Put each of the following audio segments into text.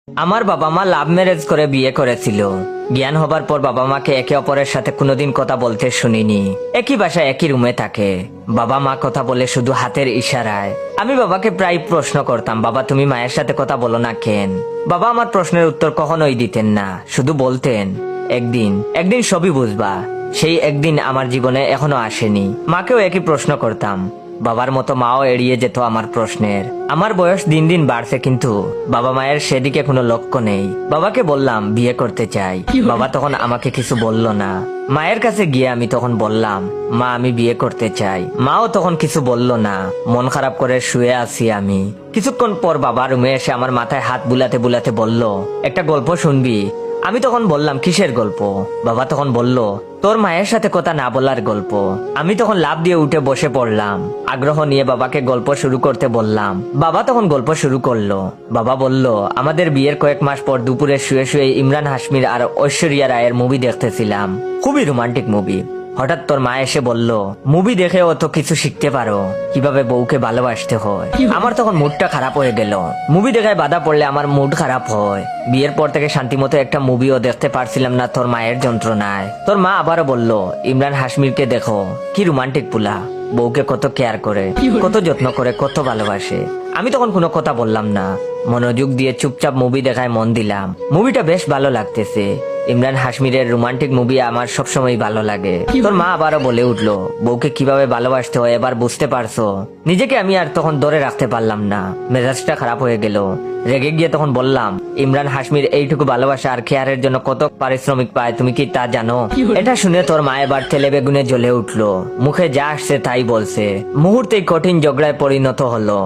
আমার বাবা মা লাভ ম্যারেজ করে বিয়ে করেছিল। জ্ঞান হবার পর বাবা মাকে একে অপরের সাথে কোনোদিন কথা বলতে শুনিনি। একই বাসায় একই রুমে থাকে। বাবা মা কথা বলে শুধু হাতের ইশারায়। আমি বাবাকে প্রায় প্রশ্ন করতাম, বাবা তুমি মায়ের সাথে কথা বলো না কেন? বাবা আমার প্রশ্নের উত্তর কখনোই দিতেন না, শুধু বলতেন একদিন একদিন সবই বুঝবা। সেই একদিন আমার জীবনে এখনো আসেনি। মাকেও একই প্রশ্ন করতাম, বাবার মতো মাও এড়িয়ে যেত আমার প্রশ্নের। আমার বয়স দিন দিন বাড়ছে, কিন্তু বাবা মায়ের সেদিকে কোনো লক্ষ্য নেই। বাবাকে বললাম বিয়ে করতে চাই, বাবা তখন আমাকে কিছু বলল না। মায়ের কাছে গিয়ে আমি তখন বললাম, মা আমি বিয়ে করতে চাই। মাও তখন কিছু বলল না। মন খারাপ করে শুয়ে আছি আমি। কিছুক্ষণ পর বাবা রুমে এসে আমার মাথায় হাত বুলাতে বুলাতে বলল, একটা গল্প শুনবি? আমি তখন বললাম, কিসের গল্প? বাবা তখন বলল, তোর মায়ের সাথে কথা না বলার গল্প। আমি তখন লাফ দিয়ে উঠে বসে পড়লাম। আগ্রহ নিয়ে বাবাকে গল্প শুরু করতে বললাম। বাবা তখন গল্প শুরু করলো। বাবা বলল, আমাদের বিয়ের কয়েক মাস পর দুপুরে শুয়ে শুয়ে ইমরান হাশমির আর ঐশ্বরিয়া রায়ের মুভি দেখতেছিলাম। খুবই রোমান্টিক মুভি। হঠাৎ তোর মা এসে বলল, মুভি দেখে অত কিছু শিখতে পারো, কিভাবে বউকে ভালোবাসতে হয়। আমার তখন মুডটা খারাপ হয়ে গেল। মুভি দেখায় বাধা পড়লে আমার মুড খারাপ হয়। বিয়ের পর থেকে শান্তিমতো একটা মুভিও দেখতে পারছিলাম না তোর মায়ের যন্ত্রণায়। তোর মা আবারও বলল, ইমরান হাশমিরকে দেখো, কি রোমান্টিক পুলা, বউকে কত কেয়ার করে, কত যত্ন করে, কত ভালোবাসে। আমি তখন কোনো কথা বললাম না। মনোযোগ দিয়ে চুপচাপ মুভি দেখায় মন দিলাম। মুভিটা বেশ ভালো লাগতেছে। ইমরান হাশমিরের রোমান্টিক মুভি আমার সবসময় ভালো লাগে। তোর মা আবারও বলে উঠলো, বউকে কিভাবে ভালোবাসতে হয় এবার বুঝতে পারছো? নিজেকে আমি আর তখন ধরে রাখতে পারলাম না। মেজাজটা খারাপ হয়ে গেল। রেগে গিয়ে তখন বললাম, ইমরান হাশমির এইটুকু ভালোবাসা আর কেয়ারের জন্য কত পারিশ্রমিক পায় তুমি কি তা জানো? এটা শুনে তোর মা এবার তেলে বেগুনে জ্বলে উঠলো। মুখে যা আসছে তাই বলছে। মুহূর্তেই কঠিন ঝগড়ায় পরিণত হলো।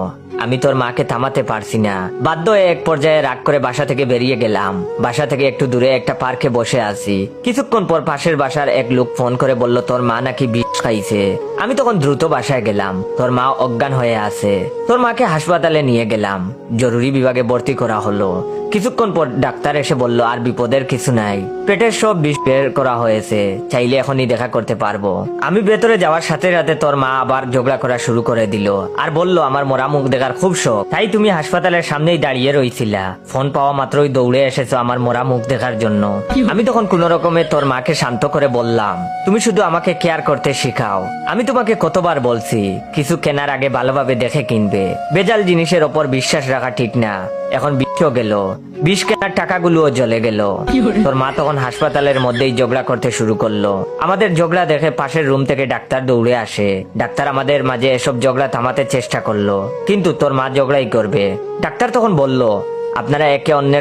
আমি তোর মাকে থামাতে পারছি না। বাধ্য হয়ে এক পর্যায়ে রাগ করে বাসা থেকে বেরিয়ে গেলাম। বাসা থেকে একটু দূরে একটা পার্কে বসে আছি। কিছুক্ষণ পর পাশের বাসার এক লোক ফোন করে বলল, তোর মা নাকি বিষ খাইছে। আমি তখন দ্রুত বাসায় গেলাম। তোর মা অজ্ঞান হয়ে আছে। তোর মাকে হাসপাতালে নিয়ে গেলাম। জরুরি বিভাগে ভর্তি করা হলো। কিছুক্ষণ পর ডাক্তার এসে বলল, আর বিপদের কিছু নাই, পেটের সব বিষ বের করা হয়েছে, চাইলে এখনই দেখা করতে পারবো। আমি ভেতরে যাওয়ার সাথে সাথে তোর মা আবার ঝগড়া করা শুরু করে দিল। আর বলল, আমার মরা মুখ দেখার খুব শখ, তাই তুমি হাসপাতালের সামনেই দাঁড়িয়ে রইছিলা, ফোন পাওয়া মাত্রই দৌড়ে এসেছো আমার মরা মুখ দেখার জন্য। আমি তখন কোন রকমে তোর মাকে শান্ত করে বললাম, তুমি শুধু আমাকে কেয়ার করতে শিখাও। আমি তোমাকে কতবার বলছি, কিছু কেনার আগে ভালোভাবে দেখে কিনবে। বেজাল জিনিসের ওপর বিশ্বাস রাখা ঠিক না। এখন বিষও গেল, বিষ কেনার টাকাগুলোও জ্বলে গেল। তোর মা তখন হাসপাতালের মধ্যেই ঝগড়া করতে শুরু করলো। আমাদের ঝগড়া দেখে পাশের রুম থেকে ডাক্তার দৌড়ে আসে। ডাক্তার আমাদের মাঝে এসব ঝগড়া থামাতে চেষ্টা করলো, কিন্তু তোর মা ঝগড়াই করবে। ডাক্তার তখন বলল, আপনারা একে অন্যের